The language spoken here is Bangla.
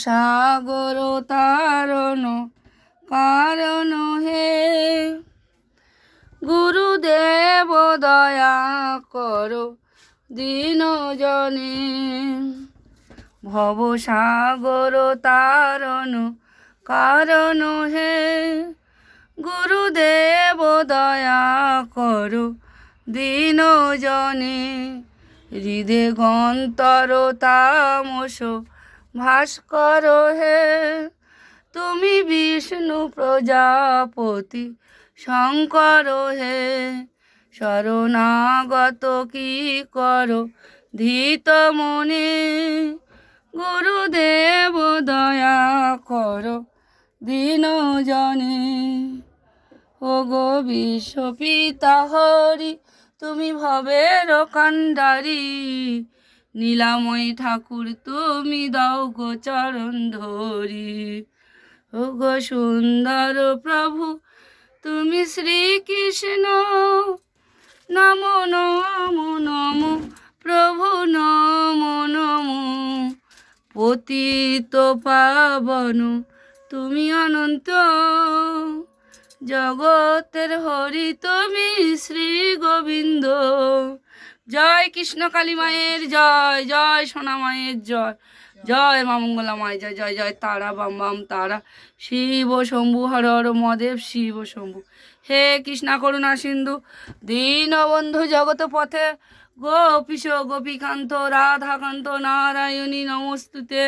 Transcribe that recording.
সাগর তারণ কারণ হে, গুরুদেব দয়া করো দীন জনে। ভব সাগর তারণ কারণ হে, গুরুদেব দয়া করো দীন জনে। হৃদে গন্তর তামস ভাস্কর হে, তুমি বিষ্ণু প্রজাপতি শঙ্কর হে। শরণাগত কি করো ধীত মনে, গুরুদেব দয়া করো দীন জনে। ও গো বিশ্বপিতা হরি, তুমি ভবের কাণ্ডারি, নীলাময়ী ঠাকুর তুমি দাও গো চরণ ধরি। ও গো সুন্দর প্রভু তুমি শ্রীকৃষ্ণ, নমো নমো নমো প্রভু নমো নমো। পতিত পাবন তুমি অনন্ত, জগতের হরি তুমি শ্রী গোবিন্দ। জয় কৃষ্ণ কালী মায়ের জয়, জয় সোনা মায়ের জয়, জয় মা মঙ্গলা মায়ের জয়, জয় জয় তারা বাম বাম তারা, শিব শম্ভু হর হর মহাদেব শিব শম্ভু। হে কৃষ্ণা করুণা সিন্ধু দীনবন্ধু জগত পথে, গোপীশ গোপীকান্ত রাধাকান্ত নারায়ণী নমস্তুতে।